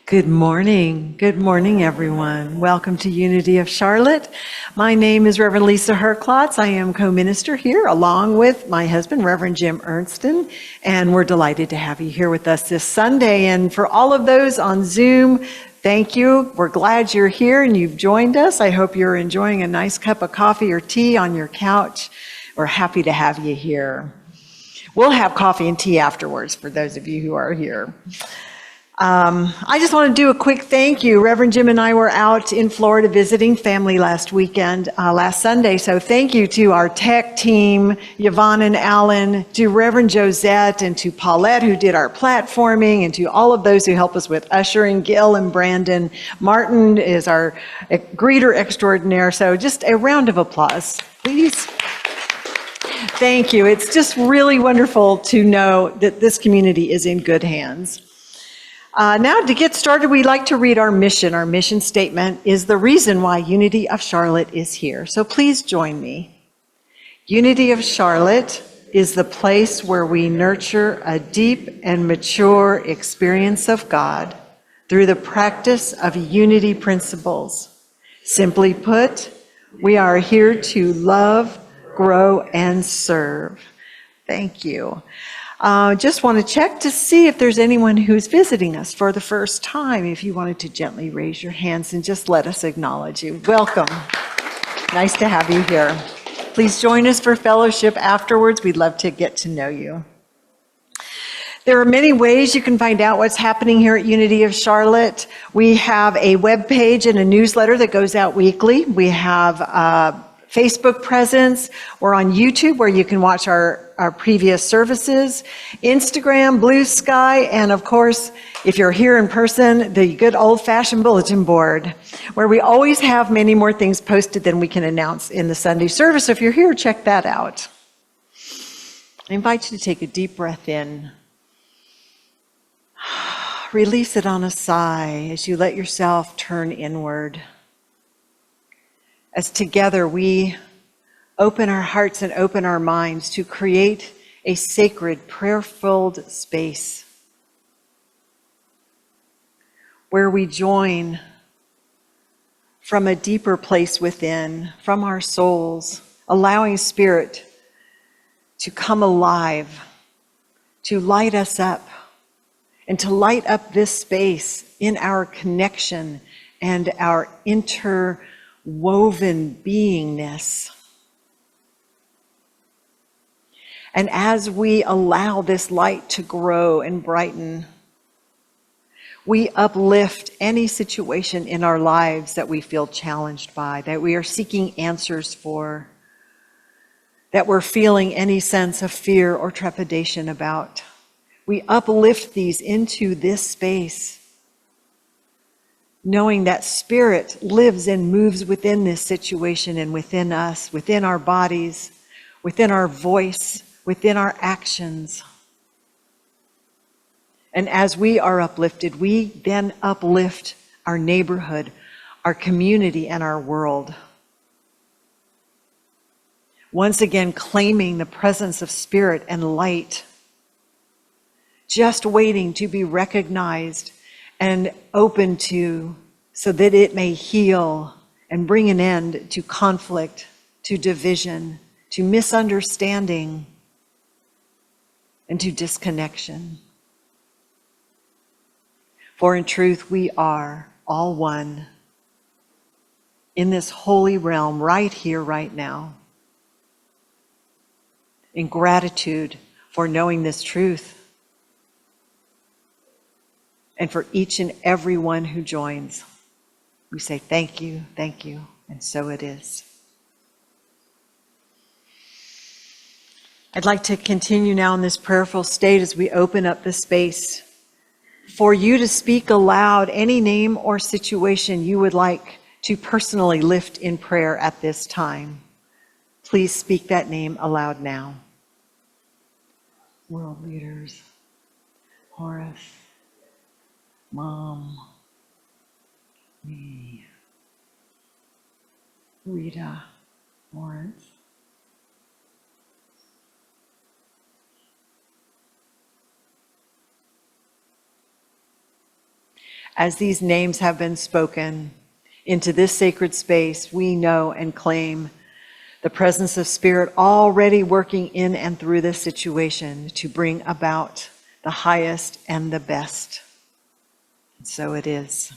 Good morning. Good morning, everyone. Welcome to Unity of Charlotte. My name is Reverend Lisa Herklotz. I am co-minister here along with my husband, Reverend Jim Ernstsen, and we're delighted to have you here with us this Sunday. And for all of those on Zoom, thank you. We're glad you're here and you've joined us. I hope you're enjoying a nice cup of coffee or tea on your couch. We're happy to have you here. We'll have coffee and tea afterwards for those of you who are here. I just want to do a quick thank you. Reverend Jim and I were out in Florida visiting family last Sunday. So thank you to our tech team, Yvonne and Alan, to Reverend Josette, and to Paulette, who did our platforming, and to all of those who help us with ushering, Gil and Brandon. Martin is our greeter extraordinaire. So just a round of applause, please. Thank you. It's just really wonderful to know that this community is in good hands. Now, to get started, we'd like to read our mission. Our mission statement is the reason why Unity of Charlotte is here. So please join me. Unity of Charlotte is the place where we nurture a deep and mature experience of God through the practice of unity principles. Simply put, we are here to love, grow, and serve. Thank you. Just want to check to see if there's anyone who's visiting us for the first time. If you wanted to gently raise your hands and just let us acknowledge you. Welcome. Nice to have you here. Please join us for fellowship afterwards. We'd love to get to know you. There are many ways you can find out what's happening here at Unity of Charlotte. We have a web page and a newsletter that goes out weekly. We have Facebook presence. We're on YouTube, where you can watch our previous services, Instagram, Blue Sky, and of course, if you're here in person, the good old-fashioned bulletin board, where we always have many more things posted than we can announce in the Sunday service. So if you're here, check that out. I invite you to take a deep breath in. Release it on a sigh as you let yourself turn inward. As together we open our hearts and open our minds to create a sacred, prayer-filled space where we join from a deeper place within, from our souls, allowing Spirit to come alive, to light us up, and to light up this space in our connection and our interwoven beingness. And as we allow this light to grow and brighten, we uplift any situation in our lives that we feel challenged by, that we are seeking answers for, that we're feeling any sense of fear or trepidation about. We uplift these into this space, knowing that Spirit lives and moves within this situation and within us, within our bodies, within our voice, within our actions. And as we are uplifted, we then uplift our neighborhood, our community, and our world. Once again, claiming the presence of Spirit and light, just waiting to be recognized and open to, so that it may heal and bring an end to conflict, to division, to misunderstanding, and to disconnection. For in truth, we are all one in this holy realm right here, right now. In gratitude for knowing this truth, and for each and every one who joins, we say thank you, and so it is. I'd like to continue now in this prayerful state as we open up the space for you to speak aloud any name or situation you would like to personally lift in prayer at this time. Please speak that name aloud now. World leaders, Horace, Mom, me, Rita, Lawrence, As these names have been spoken into this sacred space, we know and claim the presence of Spirit already working in and through this situation to bring about the highest and the best. And so it is.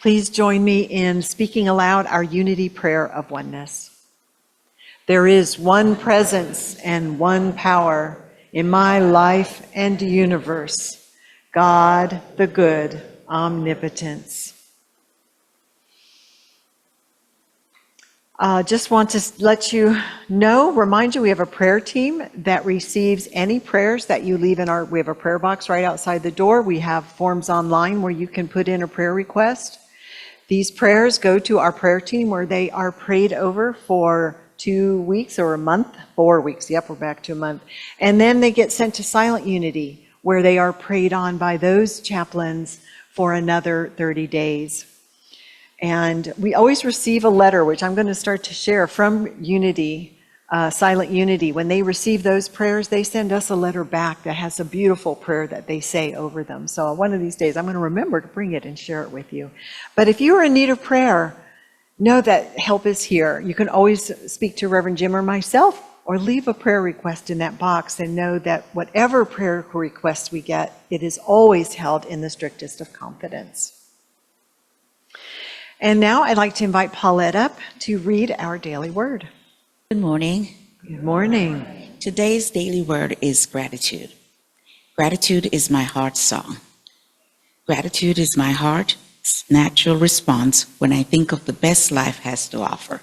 Please join me in speaking aloud our unity prayer of oneness. There is one presence and one power in my life and universe, God the good, omnipotence. Just want to let you know, remind you, we have a prayer team that receives any prayers that you leave we have a prayer box right outside the door. We have forms online where you can put in a prayer request. These prayers go to our prayer team where they are prayed over for 2 weeks or a month, 4 weeks. Yep, we're back to a month. And then they get sent to Silent Unity where they are prayed on by those chaplains for another 30 days. And we always receive a letter, which I'm going to start to share from Unity, Silent Unity. When they receive those prayers, they send us a letter back that has a beautiful prayer that they say over them. So one of these days, I'm going to remember to bring it and share it with you. But if you are in need of prayer, know that help is here. You can always speak to Reverend Jim or myself, or leave a prayer request in that box, and know that whatever prayer request we get, it is always held in the strictest of confidence. And now I'd like to invite Paulette up to read our daily word. Good morning. Good morning. Today's daily word is gratitude. Gratitude is my heart's song. Gratitude is my heart's natural response when I think of the best life has to offer.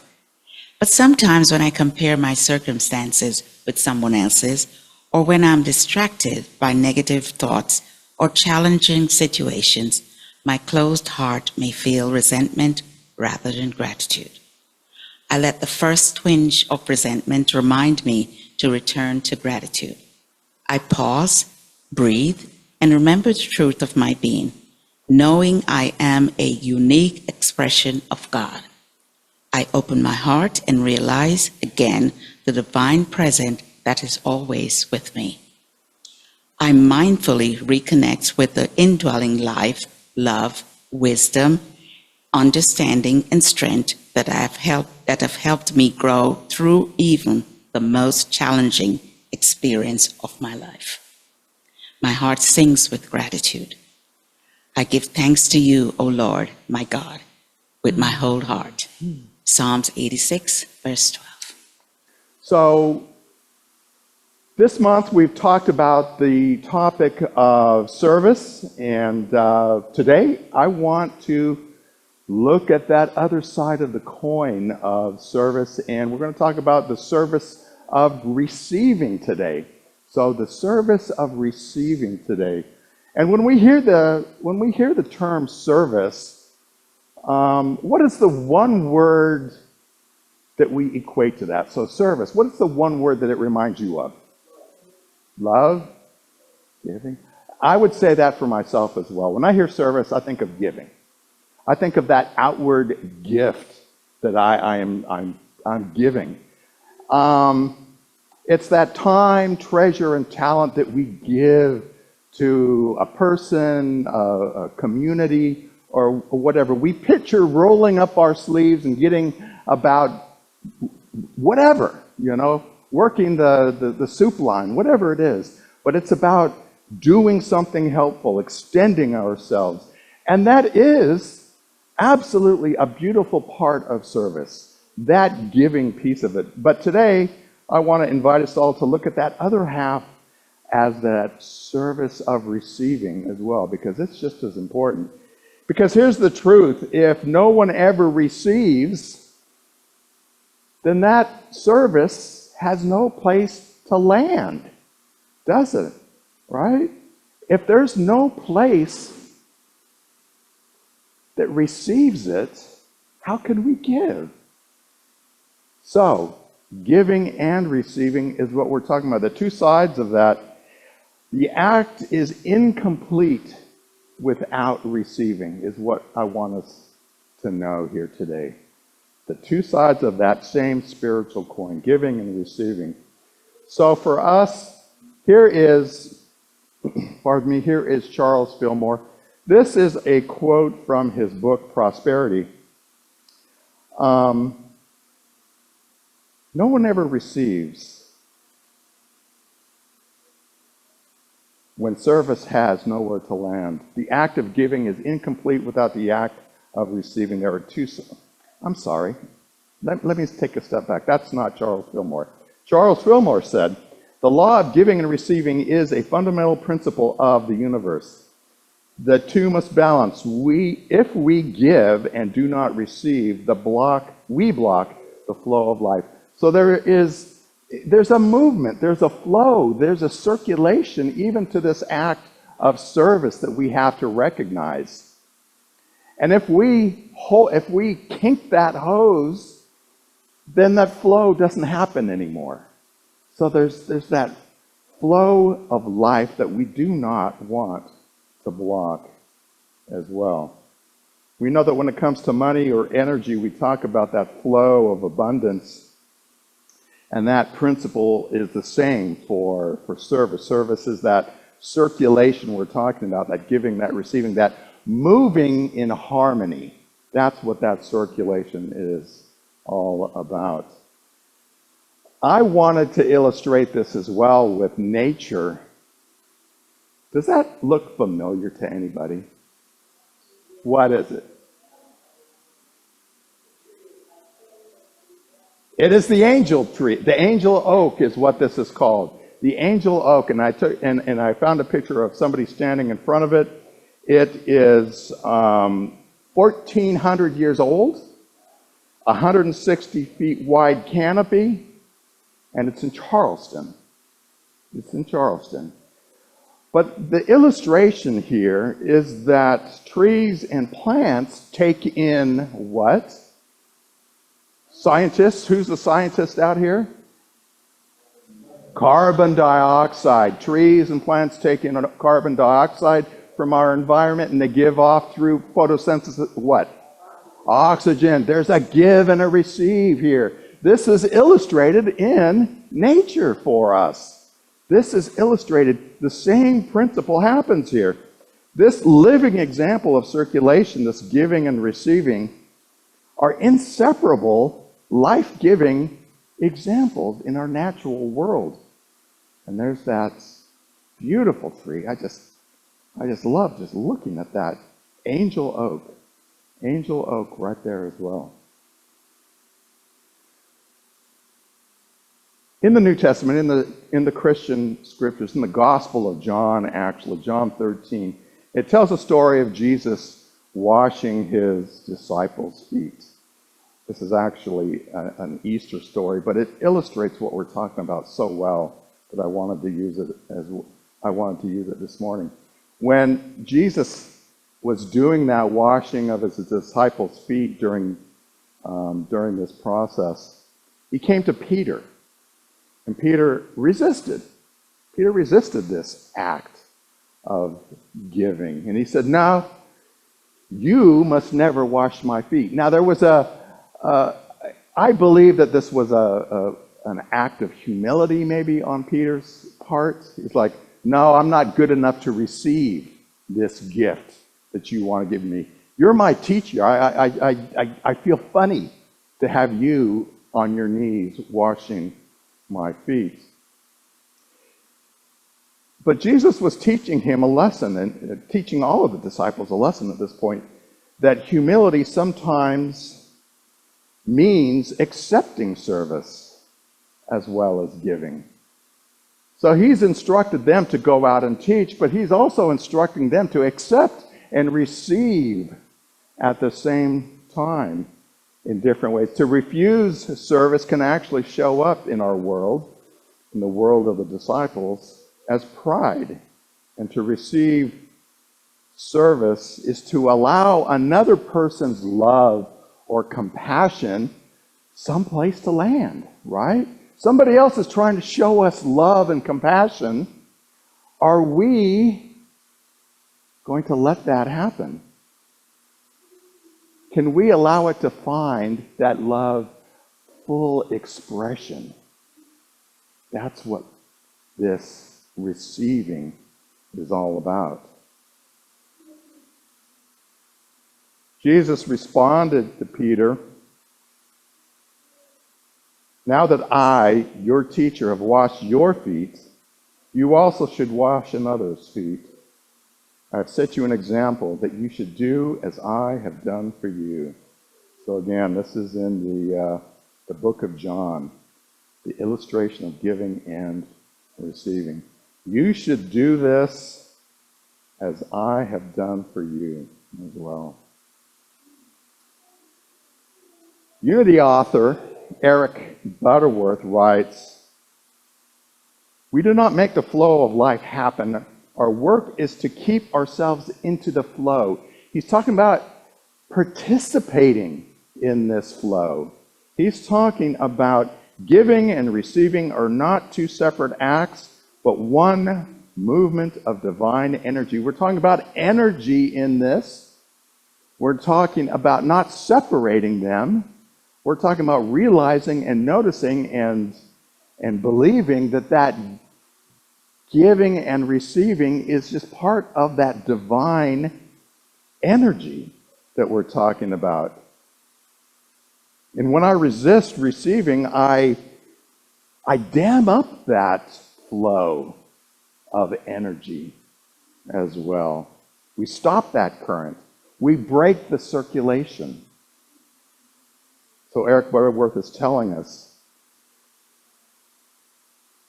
But sometimes when I compare my circumstances with someone else's, or when I'm distracted by negative thoughts or challenging situations, my closed heart may feel resentment rather than gratitude. I let the first twinge of resentment remind me to return to gratitude. I pause, breathe, and remember the truth of my being, knowing I am a unique expression of God. I open my heart and realize again the divine presence that is always with me. I mindfully reconnect with the indwelling life, love, wisdom, understanding, and strength that have helped me grow through even the most challenging experience of my life. My heart sings with gratitude. I give thanks to you, O Lord, my God, with my whole heart. Psalms 86, verse 12. So this month we've talked about the topic of service, and today I want to look at that other side of the coin of service, and we're going to talk about the service of receiving today. So the service of receiving today. And when we hear the term service, what is the one word that we equate to that? So service, what is the one word that it reminds you of? Love? Giving? I would say that for myself as well. When I hear service, I think of giving. I think of that outward gift that I'm giving. It's that time, treasure, and talent that we give to a person, a community, or whatever. We picture rolling up our sleeves and getting about whatever, working the soup line, whatever it is. But it's about doing something helpful, extending ourselves. And that is absolutely a beautiful part of service, that giving piece of it. But today, I want to invite us all to look at that other half as that service of receiving as well, because it's just as important. Because here's the truth, if no one ever receives, then that service has no place to land, does it? Right? If there's no place that receives it, how can we give? So, giving and receiving is what we're talking about. The two sides of that. The act is incomplete without receiving, is what I want us to know here today. The two sides of that same spiritual coin, giving and receiving. So for us, here is Charles Fillmore This is a quote from his book, Prosperity. No one ever receives when service has nowhere to land. The act of giving is incomplete without the act of receiving. There are two. I'm sorry. Let me take a step back. That's not Charles Fillmore. Charles Fillmore said, the law of giving and receiving is a fundamental principle of the universe. The two must balance. If we give and do not receive, we block the flow of life. So there's a movement, there's a flow, there's a circulation even to this act of service that we have to recognize. And if we kink that hose, then that flow doesn't happen anymore. So there's that flow of life that we do not want to block as well. We know that when it comes to money or energy, we talk about that flow of abundance. And that principle is the same for service. Service is that circulation we're talking about, that giving, that receiving, that moving in harmony. That's what that circulation is all about. I wanted to illustrate this as well with nature. Does that look familiar to anybody? What is it? It is the angel tree. The angel oak is what this is called. The angel oak. And I found a picture of somebody standing in front of it. It is 1,400 years old, 160 feet wide canopy, and it's in Charleston. It's in Charleston. But the illustration here is that trees and plants take in what? Scientists, who's the scientist out here? Carbon dioxide. Trees and plants take in carbon dioxide from our environment, and they give off through photosynthesis what? Oxygen. There's a give and a receive here. This is illustrated in nature for us. This is illustrated. The same principle happens here. This living example of circulation, this giving and receiving, are inseparable, life-giving examples in our natural world. And there's that beautiful tree. I just love just looking at that angel oak. Angel oak right there as well. In the New Testament, in the Christian scriptures, in the Gospel of John, actually, John 13, it tells a story of Jesus washing his disciples' feet. This is actually an Easter story, but it illustrates what we're talking about so well that I wanted to use it this morning. When Jesus was doing that washing of his disciples' feet during this process, he came to Peter. And Peter resisted. Peter resisted this act of giving. And he said, no, you must never wash my feet. Now, there was I believe that this was an act of humility maybe on Peter's part. He's like, no, I'm not good enough to receive this gift that you want to give me. You're my teacher. I feel funny to have you on your knees washing my feet. But Jesus was teaching him a lesson, and teaching all of the disciples a lesson at this point, that humility sometimes means accepting service as well as giving. So he's instructed them to go out and teach, but he's also instructing them to accept and receive at the same time in different ways. To refuse service can actually show up in our world, in the world of the disciples, as pride. And to receive service is to allow another person's love or compassion someplace to land, right? Somebody else is trying to show us love and compassion. Are we going to let that happen? Can we allow it to find that love full expression? That's what this receiving is all about. Jesus responded to Peter, "Now that I, your teacher, have washed your feet, you also should wash another's feet. I have set you an example that you should do as I have done for you." So again, this is in the book of John, the illustration of giving and receiving. You should do this as I have done for you as well. Unity author Eric Butterworth writes, "We do not make the flow of life happen. Our work is to keep ourselves into the flow." He's talking about participating in this flow. He's talking about giving and receiving are not two separate acts, but one movement of divine energy. We're talking about energy in this. We're talking about not separating them. We're talking about realizing and noticing and believing that giving and receiving is just part of that divine energy that we're talking about. And when I resist receiving, I dam up that flow of energy as well. We stop that current. We break the circulation. So Eric Butterworth is telling us,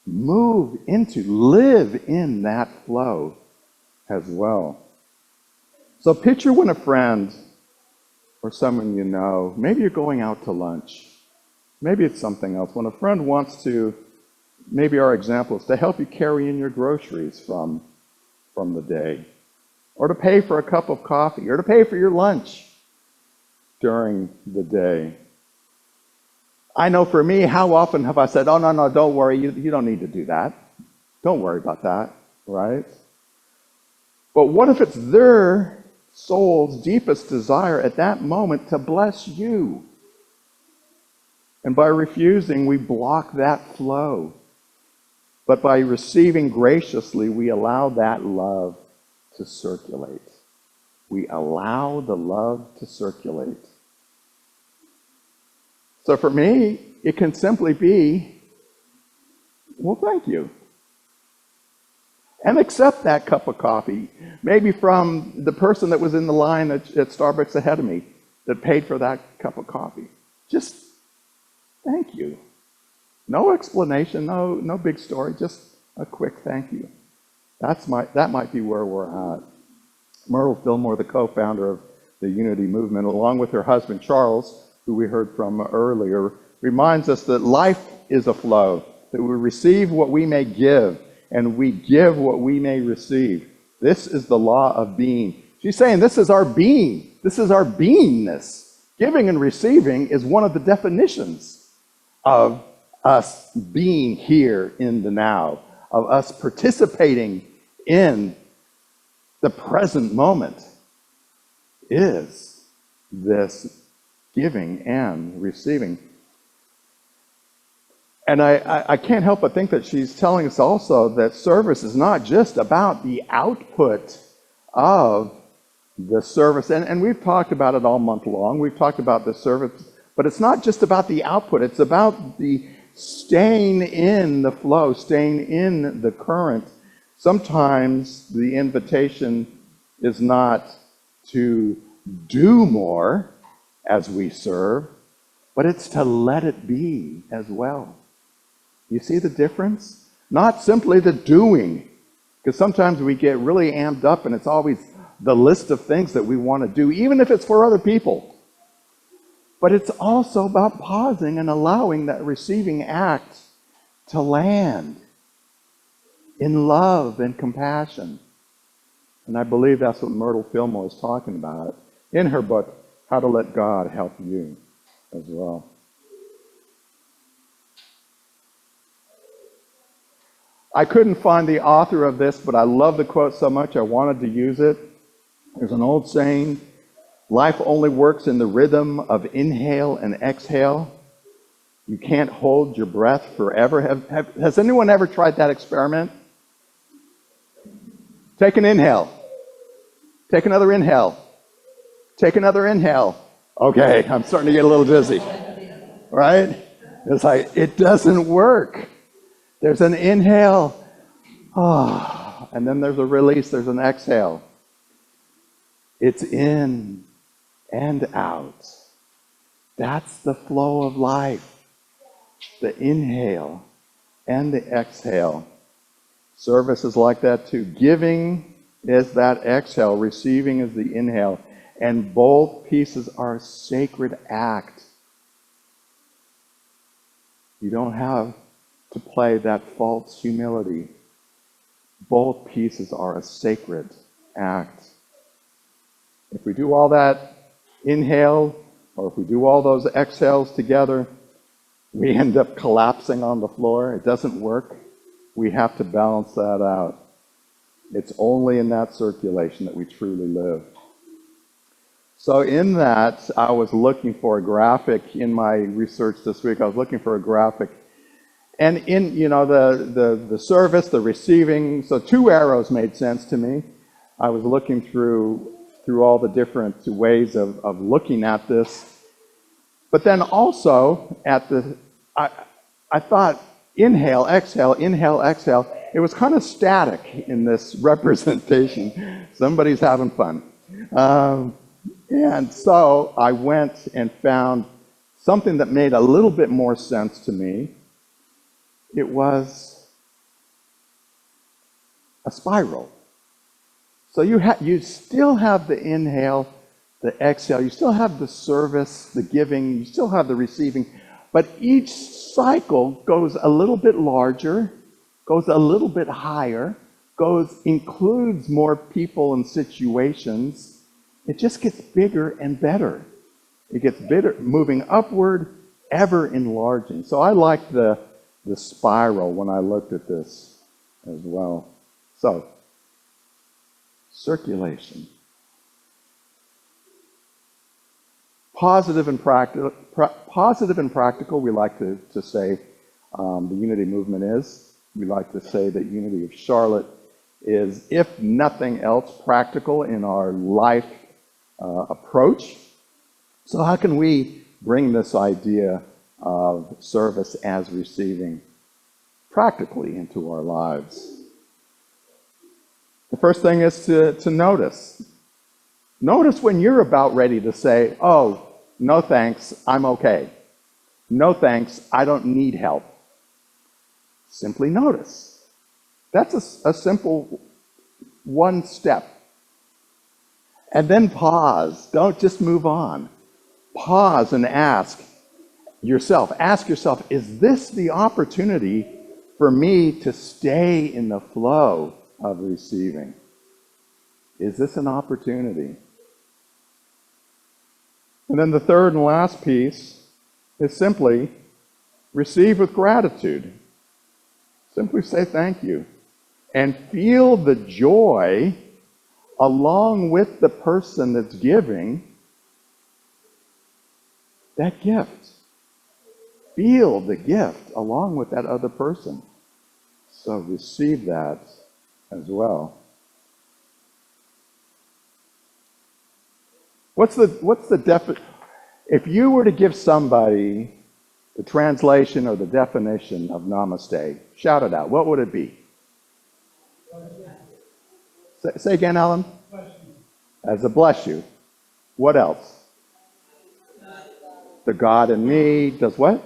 live in that flow as well. So picture when a friend or someone you know, maybe you're going out to lunch, maybe it's something else. When a friend wants to, maybe our example is to help you carry in your groceries from the day, or to pay for a cup of coffee, or to pay for your lunch during the day. I know for me, how often have I said, "Oh, no, don't worry, you don't need to do that. Don't worry about that," right? But what if it's their soul's deepest desire at that moment to bless you? And by refusing, we block that flow. But by receiving graciously, we allow that love to circulate. We allow the love to circulate. So for me, it can simply be, well, thank you. And accept that cup of coffee, maybe from the person that was in the line at Starbucks ahead of me that paid for that cup of coffee. Just thank you. No explanation, no big story, just a quick thank you. That might be where we're at. Myrtle Fillmore, the co-founder of the Unity Movement, along with her husband Charles, who we heard from earlier, reminds us that life is a flow, that we receive what we may give, and we give what we may receive. This is the law of being. She's saying this is our being. This is our beingness. Giving and receiving is one of the definitions of us being here in the now, of us participating in the present moment, is this giving and receiving. And I can't help but think that she's telling us also that service is not just about the output of the service. And we've talked about it all month long. We've talked about the service, but it's not just about the output. It's about the staying in the flow, staying in the current. Sometimes the invitation is not to do more as we serve, but it's to let it be as well. You see the difference? Not simply the doing, because sometimes we get really amped up and it's always the list of things that we want to do, even if it's for other people. But it's also about pausing and allowing that receiving act to land in love and compassion. And I believe that's what Myrtle Fillmore is talking about in her book, How to Let God Help You, as well. I couldn't find the author of this, but I love the quote so much I wanted to use it. There's an old saying, life only works in the rhythm of inhale and exhale. You can't hold your breath forever. Has anyone ever tried that experiment? Take an inhale. Take another inhale. Take another inhale. Okay, I'm starting to get a little dizzy, right? It's like, it doesn't work. There's an inhale, and then there's a release, there's an exhale. It's in and out. That's the flow of life. The inhale and the exhale. Service is like that too. Giving is that exhale, receiving is the inhale, and both pieces are a sacred act. You don't have to play that false humility. Both pieces are a sacred act. If we do all that inhale, or if we do all those exhales together, we end up collapsing on the floor. It doesn't work. We have to balance that out. It's only in that circulation that we truly live. So in that, I was looking for a graphic in my research this week. I was looking for a graphic. And in, the service, the receiving, so 2 arrows made sense to me. I was looking through all the different ways of looking at this. But then also I thought inhale, exhale, inhale, exhale. It was kind of static in this representation. Somebody's having fun. And so I went and found something that made a little bit more sense to me. It was a spiral. So you still have the inhale, the exhale, you still have the service, the giving, you still have the receiving, but each cycle goes a little bit larger, goes a little bit higher, includes more people and situations. It just gets bigger and better. It gets bigger, moving upward, ever enlarging. So I like the spiral when I looked at this as well. So, circulation. Positive and practical, we like to say the unity movement is. We like to say that Unity of Charlotte is, if nothing else, practical in our life approach. So how can we bring this idea of service as receiving practically into our lives? The first thing is to notice. Notice when you're about ready to say, oh, no thanks, I'm okay. No thanks, I don't need help. Simply notice. That's a simple one step. And then pause. Don't just move on. Pause and ask yourself, is this the opportunity for me to stay in the flow of receiving? Is this an opportunity? And then the third and last piece is simply receive with gratitude. Simply say thank you. And feel the joy along with the person that's giving that gift. Feel the gift along with that other person. So receive that as well. What's the if you were to give somebody the translation or the definition of namaste, shout it out, what would it be? Say again, Alan. As a bless you. What else? The God in me does what?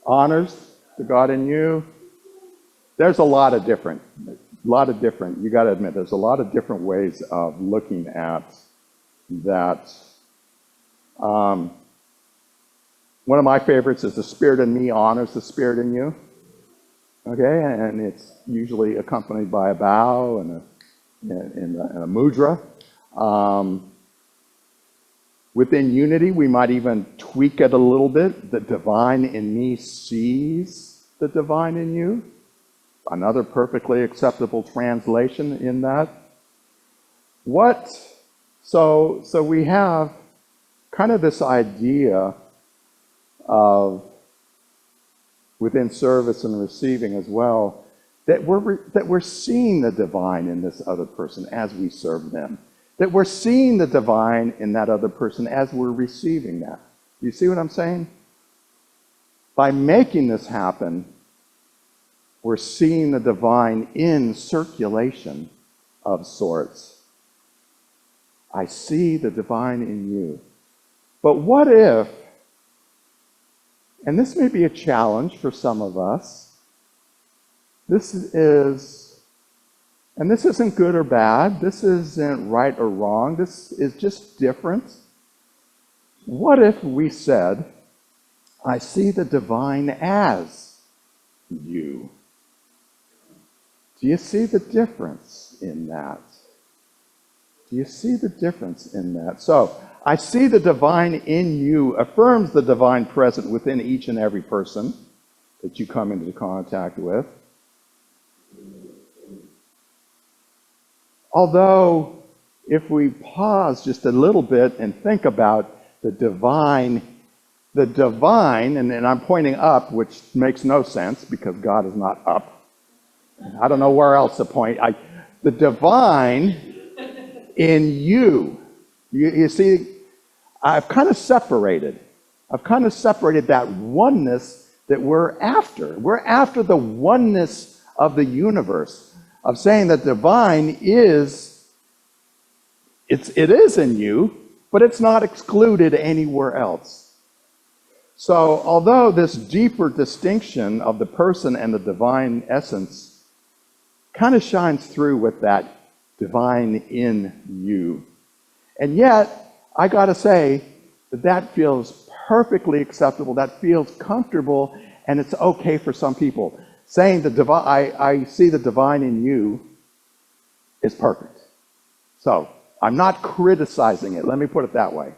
Honors the God in you. There's a lot of different, you got to admit, there's a lot of different ways of looking at that. One of my favorites is the Spirit in me honors the Spirit in you. Okay, and it's usually accompanied by a bow and a mudra. Within unity, we might even tweak it a little bit. The divine in me sees the divine in you. Another perfectly acceptable translation in that. So we have kind of this idea of, within service and receiving as well, that we're seeing the divine in this other person as we serve them. That we're seeing the divine in that other person as we're receiving that. You see what I'm saying? By making this happen, we're seeing the divine in circulation of sorts. I see the divine in you. But what if, and this may be a challenge for some of us, this isn't good or bad, this isn't right or wrong, this is just different. What if we said, I see the divine as you? Do you see the difference in that? Do you see the difference in that? So, I see the divine in you affirms the divine present within each and every person that you come into contact with. Although, if we pause just a little bit and think about the divine, and I'm pointing up, which makes no sense because God is not up. I don't know where else to point. The divine in you. You see, I've kind of separated that oneness that we're after. We're after the oneness of the universe, of saying that divine it is in you, but it's not excluded anywhere else. So, although this deeper distinction of the person and the divine essence kind of shines through with that divine in you, and yet, I got to say that feels perfectly acceptable, that feels comfortable, and it's okay for some people. Saying the divine, I see the divine in you is perfect. So, I'm not criticizing it. Let me put it that way.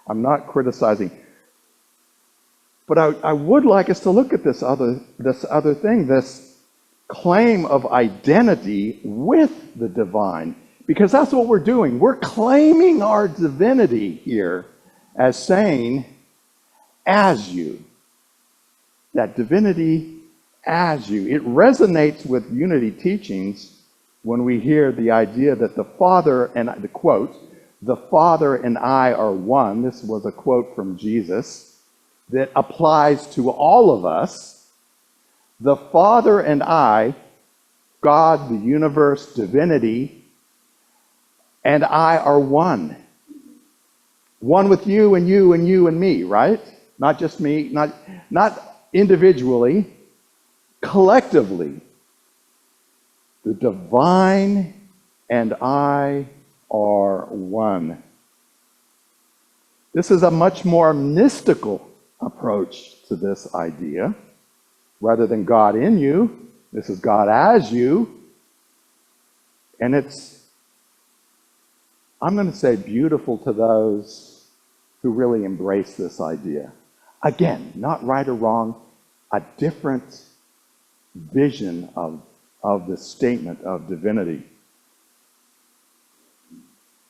I'm not criticizing. But I would like us to look at this other thing, this claim of identity with the divine. Because that's what we're doing. We're claiming our divinity here as saying, as you. That divinity as you. It resonates with unity teachings when we hear the idea that the Father and, the quote, the Father and I are one. This was a quote from Jesus that applies to all of us. The Father and I, God, the universe, divinity, and I are one. One with you and you and you and me, right? Not just me, not individually, collectively. The divine and I are one. This is a much more mystical approach to this idea. Rather than God in you, this is God as you. And it's, I'm going to say, beautiful to those who really embrace this idea. Again, not right or wrong, a different vision of the statement of divinity.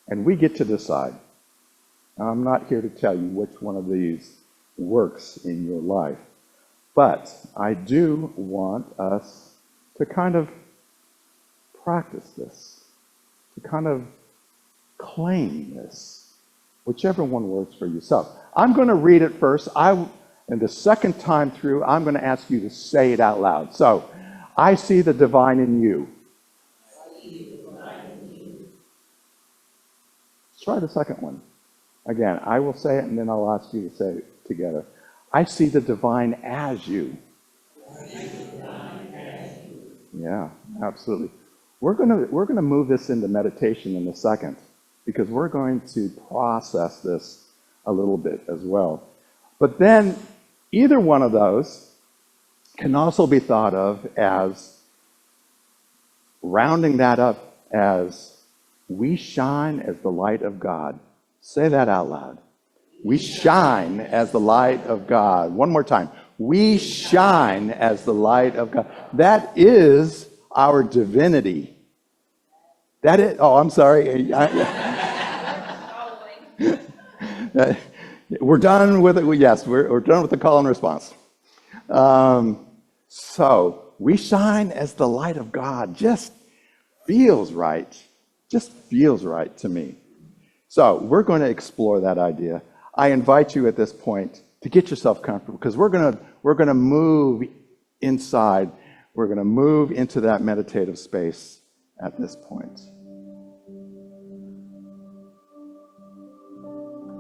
And we get to decide. I'm not here to tell you which one of these works in your life, but I do want us to kind of practice this, to kind of claim this, whichever one works for you. So I'm going to read it first. And the second time through, I'm going to ask you to say it out loud. So, I see the divine in you. Let's try the second one. Again, I will say it and then I'll ask you to say it together. I see the divine as you. Yeah, absolutely. We're going to move this into meditation in a second because we're going to process this a little bit as well. But then either one of those can also be thought of as rounding that up as we shine as the light of God. Say that out loud. We shine as the light of God. One more time. We shine as the light of God. That is our divinity. That is, oh, I'm sorry. We're done with it. Yes, we're done with the call and response. So we shine as the light of God. Just feels right. Just feels right to me. So we're going to explore that idea. I invite you at this point to get yourself comfortable, because we're going to move inside. We're going to move into that meditative space at this point.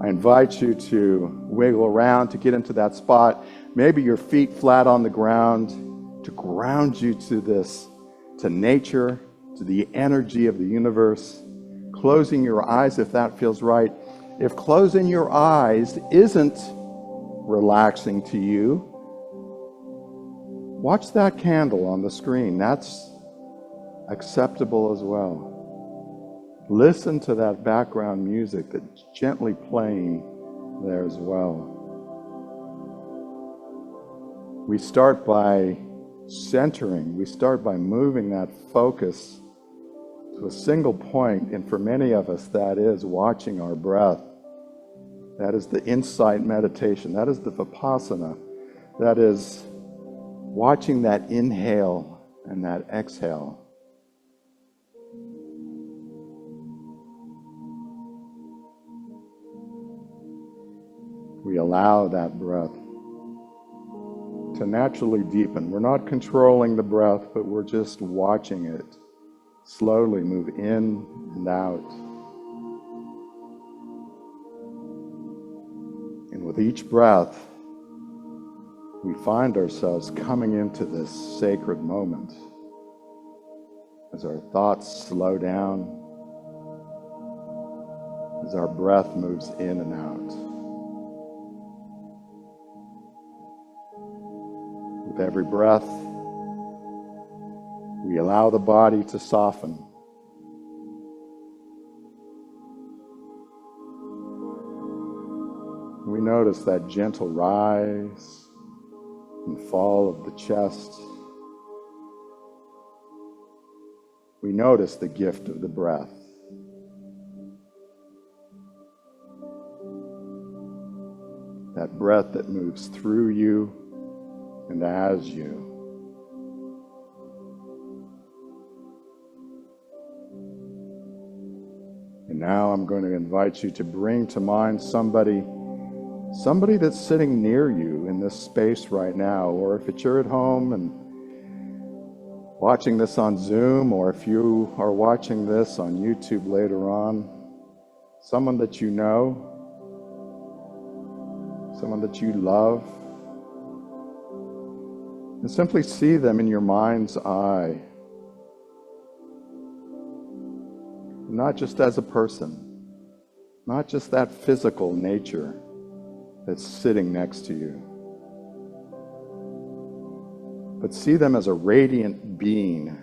I invite you to wiggle around, to get into that spot. Maybe your feet flat on the ground, to ground you to this, to nature, to the energy of the universe. Closing your eyes if that feels right. If closing your eyes isn't relaxing to you, watch that candle on the screen. That's acceptable as well. Listen to that background music that's gently playing there as well. We start by centering. We start by moving that focus to a single point, and for many of us, that is watching our breath. That is the insight meditation. That is the vipassana. That is watching that inhale and that exhale. We allow that breath to naturally deepen. We're not controlling the breath, but we're just watching it slowly move in and out. And with each breath, we find ourselves coming into this sacred moment as our thoughts slow down, as our breath moves in and out. With every breath, we allow the body to soften. We notice that gentle rise and fall of the chest. We notice the gift of the breath. That breath that moves through you and as you. And now I'm going to invite you to bring to mind somebody that's sitting near you in this space right now, or if you're at home and watching this on Zoom, or if you are watching this on YouTube later on, someone that you know, someone that you love, and simply see them in your mind's eye, not just as a person, not just that physical nature that's sitting next to you, but see them as a radiant being.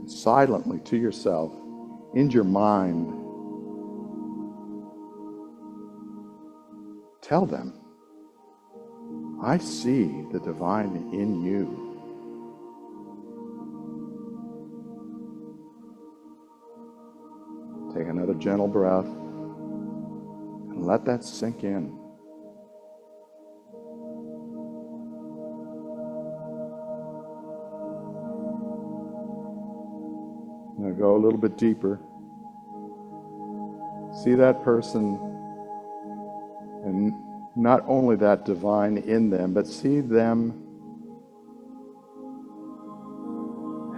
Silently to yourself, in your mind, tell them, I see the divine in you. Take another gentle breath and let that sink in. Now go a little bit deeper. See that person, and not only that divine in them, but see them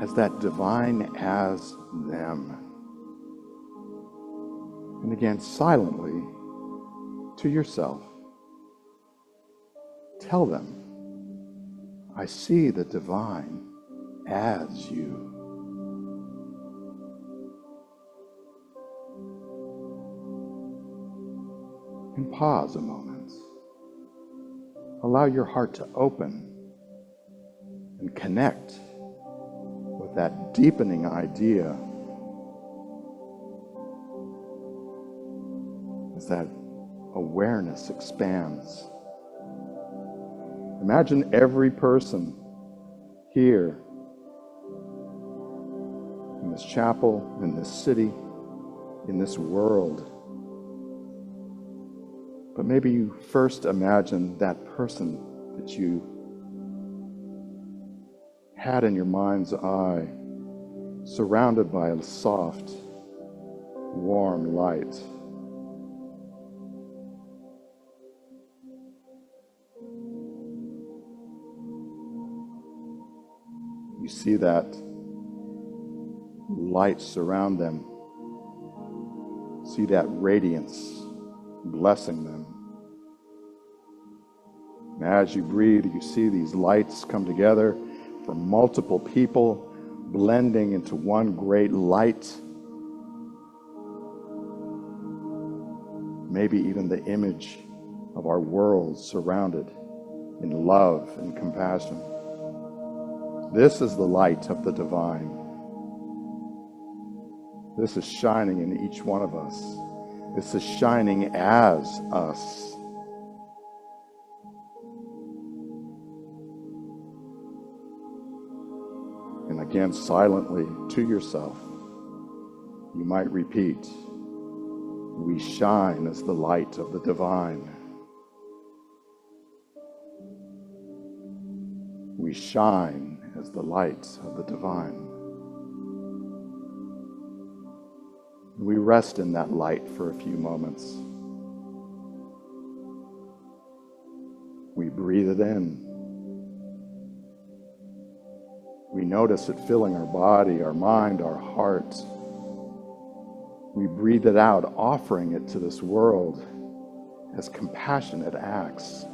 as that divine as them. And again, silently to yourself, tell them, I see the divine as you. And pause a moment. Allow your heart to open and connect with that deepening idea as that awareness expands. Imagine every person here in this chapel, in this city, in this world. But maybe you first imagine that person that you had in your mind's eye, surrounded by a soft, warm light. You see that light surround them. See that radiance blessing them. And as you breathe, you see these lights come together from multiple people, blending into one great light. Maybe even the image of our world surrounded in love and compassion. This is the light of the divine. This is shining in each one of us. This is shining as us. And again, silently to yourself, you might repeat, we shine as the light of the divine. We shine as the light of the divine. We rest in that light for a few moments. We breathe it in. We notice it filling our body, our mind, our heart. We breathe it out, offering it to this world as compassionate acts.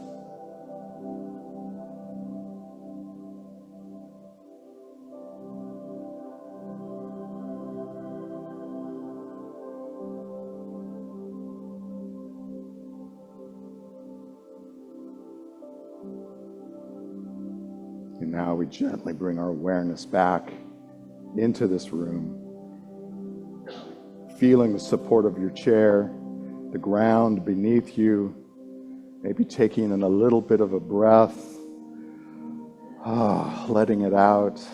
And now we gently bring our awareness back into this room, feeling the support of your chair, the ground beneath you, maybe taking in a little bit of a breath, letting it out.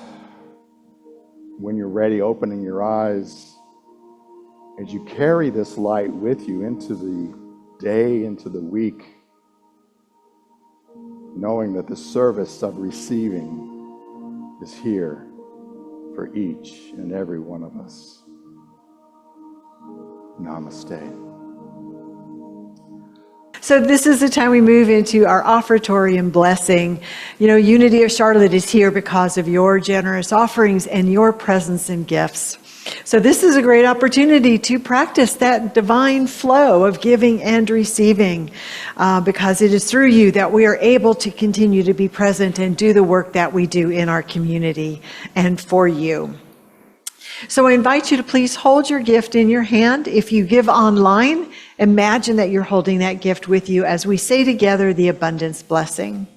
When you're ready, opening your eyes as you carry this light with you into the day, into the week, knowing that the service of receiving is here for each and every one of us. Namaste. So this is the time we move into our offertory and blessing. You know, Unity of Charlotte is here because of your generous offerings and your presence and gifts. So this is a great opportunity to practice that divine flow of giving and receiving, because it is through you that we are able to continue to be present and do the work that we do in our community and for you. So I invite you to please hold your gift in your hand. If you give online, imagine that you're holding that gift with you as we say together the abundance blessing.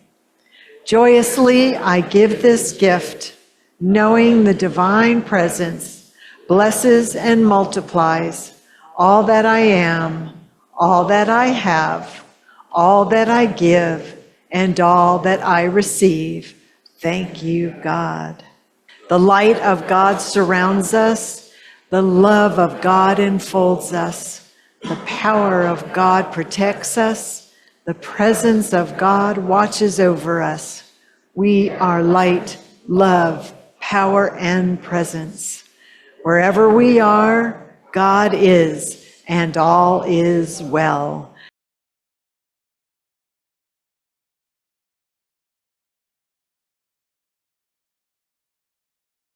Joyously, I give this gift, knowing the divine presence blesses and multiplies all that I am, all that I have, all that I give, and all that I receive. Thank you, God. The light of God surrounds us. The love of God enfolds us. The power of God protects us. The presence of God watches over us. We are light, love, power, and presence. Wherever we are, God is, and all is well.